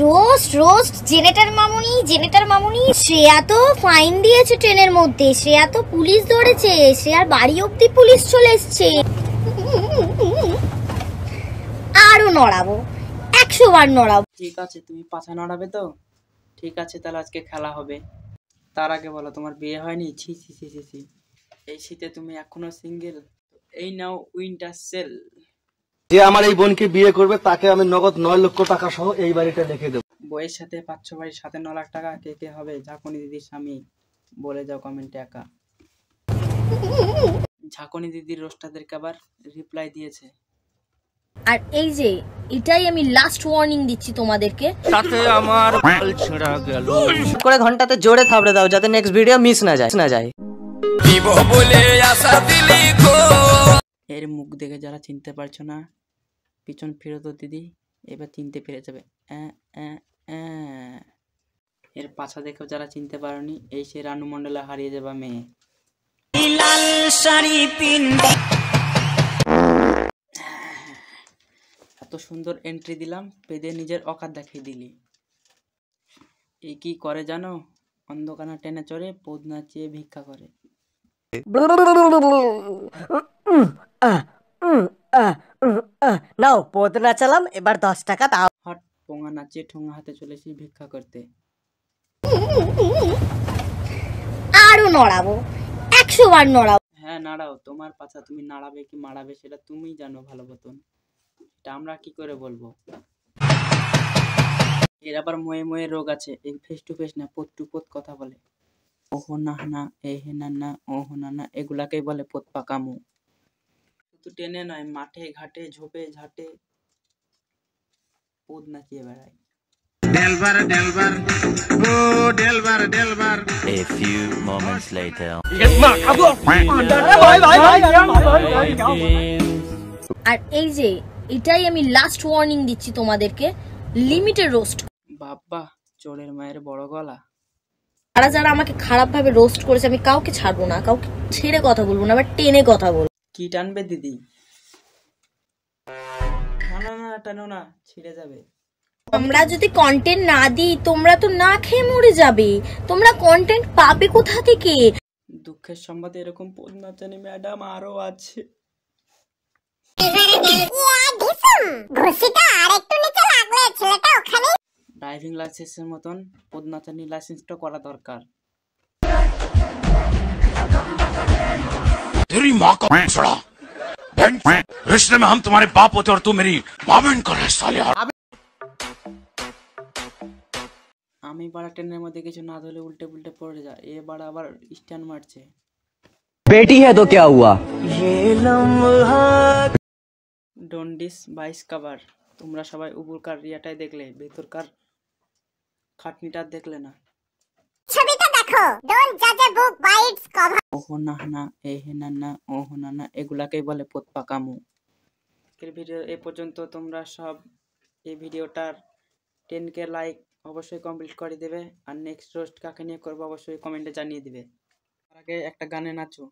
Roast roast generator মামুনি শ্রেয়া তো fine দিয়েছে ট্রেনের মধ্যে, শ্রেয়া তো পুলিশ ধরেছে, শ্রেয়ার বাড়ি অব্দি পুলিশ চলে এসছে। আরো নড়াবো, 100 বার নড়াবো। ঠিক আছে, তুমি পাছা নড়াবে তো? ঠিক আছে, তাহলে আজকে খেলা হবে। তার আগে বলো, তোমার বিয়ে হয়নি? ছি ছি ছি ছি ছি, এই শীতে তুমি এখনো সিঙ্গেল? এই নাও উইন্টার সেল। যে আমার এই বোনকে বিয়ে করবে তাকে আমি নগদ 9 লক্ষ টাকা সহ এই বাড়িটা লিখে দেবো। বইয়ের সাথে 500 বাড়ির সাথে 9 লাখ টাকা। কে কে হবে ঝাঁকুনি দিদির স্বামী? বলে যাও কমেন্টে একা। ঝাঁকুনি দিদির রোস্টারদেরকে আবার রিপ্লাই দিয়েছে। আর এই যে এটাই আমি লাস্ট ওয়ার্নিং দিচ্ছি তোমাদেরকে, তাতে আমার বাল ছেঁড়া গেল। করে ঘন্টাতে জোরে থাবড়ে দাও যাতে নেক্সট ভিডিও মিস না যায়। বলে আশা দিলি গো। এর মুখ দেখে যারা চিনতে পারছো না, পিছন ফিরো তো দিদি, এবার চিনতে পেরে যাবে। এর পাছা দেখেও যারা চিনতে পারোনি, এই সে রানু মন্ডলে হারিয়ে যাবা মেয়ে। লাল শাড়ি পিন্ডে এত সুন্দর এন্ট্রি দিলাম, পেদে নিজের অকাত দেখিয়ে দিলি। এই কি করে জানো? অন্ধকানা টেনে চড়ে পদ নাচিয়ে ভিক্ষা করে। নাও পদ নাচালাম, এবার 10 টাকা দাও। হট পোঙা নাচিয়ে ঠোঙা হাতে চলেছি ভিক্ষা করতে। আরো নড়াবো, 100 বার নড়াবো। হ্যাঁ নাড়াও, তোমার পাছা তুমি নাড়াবে কি মাড়াবে সেটা তুমিই জানো ভালো মতন, এটা আমরা কি করে বলবো। এর আবার ময়ে রোগ আছে, এই ফেস টু ফেস না পোত টু পোত কথা বলে। ওহো না না, এ হে না না, ওহো না না, এগুলাকেই বলে পোত পাকামু। শুধু টেনে নয়, মাঠে ঘাটে ঝোপে ঝাটে পোদ নাচিয়ে বেড়ায়। A few moments later. আর এই যে এটাই আমি লাস্ট ওয়ার্নিং দিচ্ছি তোমাদেরকে, লিমিটেড রোস্ট। বাবা চোরের মায়ের বড় গলা। যারা আমাকে খারাপ ভাবে রোস্ট করেছে আমি কাউকে ছাড়বো না, কাউকে ছেড়ে কথা বলবো না, আবার টেনে কথা বলবো। কি টানবে দিদি? না না টানো না, ছিঁড়ে যাবে। আমরা যদি কন্টেন্ট না দিই তোমরা তো না খেয়ে মরে যাবে, তোমরা কন্টেন্ট পাবে কোথা থেকে? দুঃখের সংবাদে এরকম পোদ নাচানি ম্যাডাম আরো আছে। ড্রাইভিং লাইসেন্সের মতন পোদ নাচানি লাইসেন্সটা করা দরকার। तेरी माँ का सड़ा रिश्ते में हम तुम्हारे बाप होते और तू मेरी माँ बहन का है साले। আমি বাড়া ট্রেনের মধ্যে কিছু না ধরলে উল্টে পুল্টে পড়ে যায়, এ বাড়া আবার স্ট্যান্ড মারছে। बेटी है तो क्या हुआ? ডন্ডিস 22 কভার। তোমরা সবাই উপরকার রিয়াটাই দেখলে, ভেতরকার খাটনিটা দেখলে না। ছবিটা দেখো, ডোন্ট জাজ আ বুক বাই ইটস কভার। ওহো না না, এ হে না না, ওহো না না, এগুলাকেই বলে পোত পাকামু। আজকের ভিডিও এ পর্যন্ত। তোমরা সব এই ভিডিওটার 10K লাইক অবশ্যই কমপ্লিট করে দেবে, আর নেক্সট রোস্ট কাকে নিয়ে করবো অবশ্যই কমেন্টে জানিয়ে দিবে। তার আগে একটা গানে নাচো।